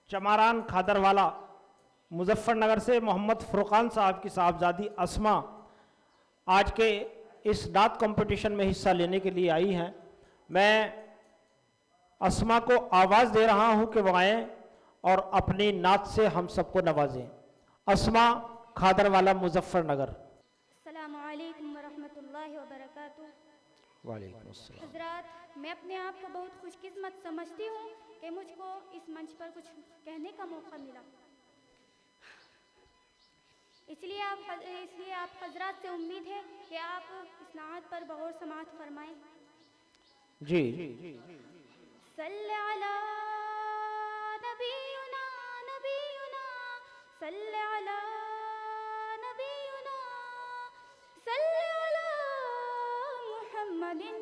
चमारान खादरवाला मुजफ्फरनगर से मोहम्मद फुरकान साहब की साहबजादी अस्मा आज के इस नात कंपटीशन में हिस्सा लेने के लिए आई हैं। मैं अस्मा को आवाज़ दे रहा हूं कि वो आएँ और अपनी नात से हम सबको नवाजें। अस्मा खादरवाला मुजफ्फरनगर। अस्सलामु अलैकुम वरहमतुल्लाहि वबरकातुहू। वालेकुम अस्सलाम। हज़रात, मैं अपने आप को बहुत खुशकिस्मत समझती हूँ कि मुझको इस मंच पर कुछ कहने का मौका मिला। इसलिए आप हज़रात से उम्मीद है कि आप इस नात पर गौर समाअत फरमाएं। जी। सल्ले अला नबीयुना नबीयुना, सल्ले अला नबीयुना, सल्ले अला मुहम्मदिन।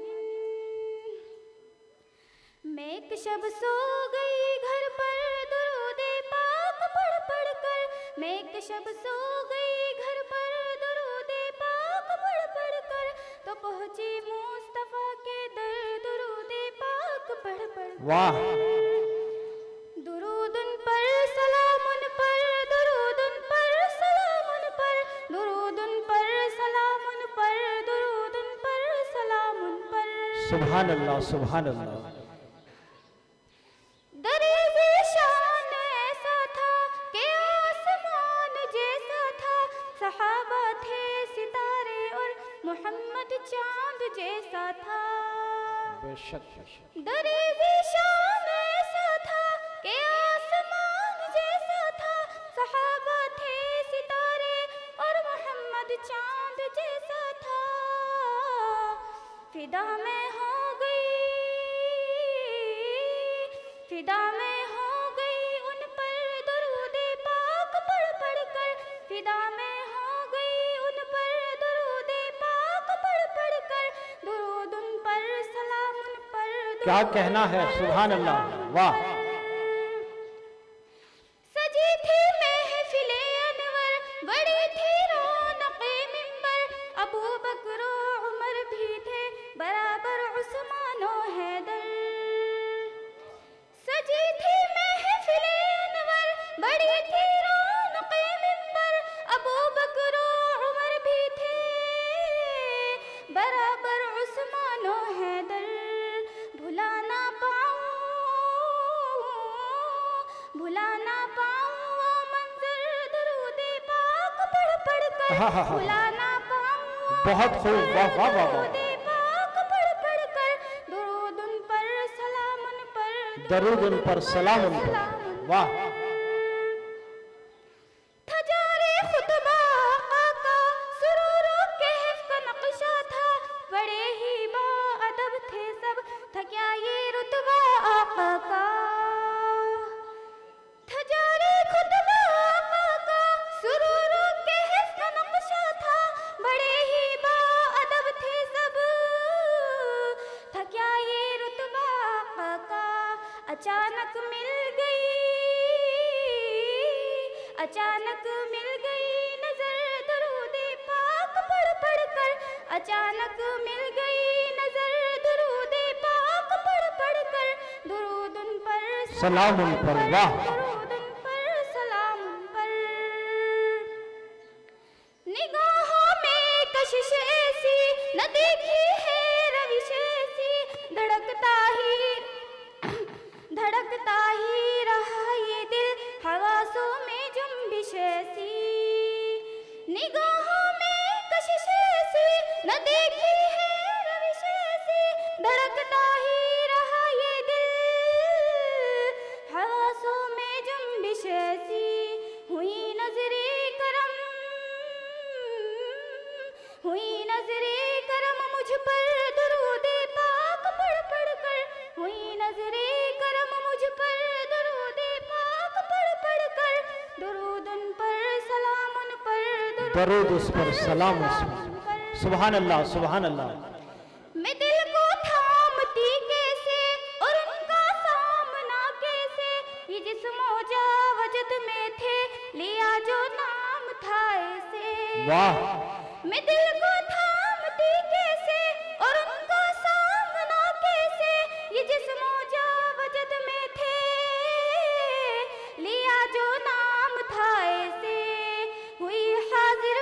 मैं एक शब सो गई घर पर दुरूदे पाक पढ़ पढ़ कर, मैं एक शब सो गई घर पर दुरूदे पाक पढ़ पढ़ कर, तो पहुंची मुस्तफा के दर दुरूदे पाक पढ़ पढ़ कर। वाह। दुरूदुन पर सलामुन पर, दुरूदुन पर सलामुन पर, दुरूदुन पर सलामुन पर, दुरूदुन पर सलामुन पर। सुभान अल्लाह, सुभान अल्लाह। दरीज़े शान ऐसा था कि आसमान जैसा था, सहाबा थे सितारे और मोहम्मद चांद जैसा था। बेशक। दरीज़े शान ऐसा था कि आसमान जैसा था, सहाबा थे सितारे और मोहम्मद चांद जैसा था। फिदा में हो गई, फिदा में हो गई उन पर दुरूदे पाक पढ़ पढ़ कर, फिदा में हो गई उन पर दुरूदे पाक पढ़ पढ़ कर, दुरूद उन पर सलाम उन पर। क्या कहना है, सुभान अल्लाह। वाह। सजी थी महफिले अनवर, बड़ी थी रौनक़े मिंबर, अबू बकर और उमर भी थे बराबर उस्मान और हैदर। सजी थी महफिले अनवर, बड़ी थी रौनक़े मिंबर, अबू बकर और उमर भी थे बराबर उस्मान और हैदर। भुला ना पाऊं, भुला ना पाऊं वो मंजर दुरूदे पाक पढ़ पढ़ कर, भुला ना पाऊं बहुत खूब। वाह वाह वाह वाह। दुरूदे पाक पढ़ पढ़ कर, दुरूद उन पर सलाम उन पर, दरूद उन पर सलाम उन पर। वाह। था जारे खुतबा आका, सुरूर और कहफ का नक्शा था, बड़े ही बाअदब थे सब, था क्या ये रुतबा आका का। था जारे खुतबा आका का, सुरूर और कहफ का नक्शा था, बड़े ही बाअदब थे सब, था क्या ये रुतबा आका का। अचानक मिल गई, अचानक मिल गई नजर दुरूदे पाक पढ़ पढ़ कर, अचानक मिल गई नजर दुरूदे पाक पढ़ पढ़ कर, दुरूद उन पर सलाम उन पर। वाह। दुरूद उन पर सलाम उन पर। निगाहों में कशिश ऐसी न देखी है रविश ऐसी, धड़कता ही रहा ये दिल हवासों में जुम्बिश ऐसी। निगाहों में कशिश ऐसी न देखी है रविश ऐसी, धड़कता ही रहा ये दिल हवासों में जुम्बिश ऐसी। हुई नजरे करम, हुई नजरे करम मुझ पर दुरूदे पाक पढ़ पढ़ कर, हुई नजरे करम मुझ पर दुरूदे पाक पढ़ पढ़ कर, दुरूद उन पर सलाम उन पर, दरूद उस पर सलाम उस पर। सुभान अल्लाह, सुभान अल्लाह। मैं दिल को थामती कैसे और उनका सामना कैसे, ये जिस्म जा वजद में थे लिया जो नाम था ऐसे। वाह। मैं दिल को थामती कैसे और उनका सामना कैसे, ये जिस्म जा वजद में थे जो नाम था ऐसे हुई हाजिर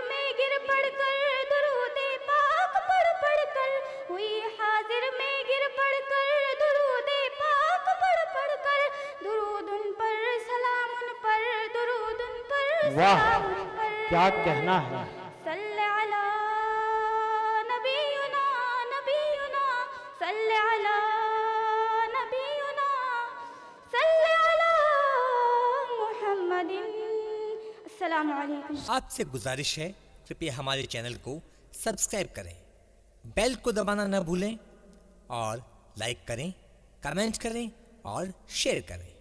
में गिर पड़ कर दुरूदे पाक पढ़ पढ़ कर, हुई हाजिर में गिर पड़ कर दुरूदे पाक पढ़ पढ़ कर, दुरूद उन पर सलाम उन पर, दुरूद उन पर वाह, सलाम उन पर। क्या कहना है। सल्ले अला नबीयुना नबीयुना, सल्ले अला नबीयुना, सल्ले अला मुहम्मदिन। अस्सलामु अलैकुम। आपसे गुजारिश है, कृपया हमारे चैनल को सब्सक्राइब करें, बेल को दबाना न भूलें और लाइक करें, कमेंट करें और शेयर करें।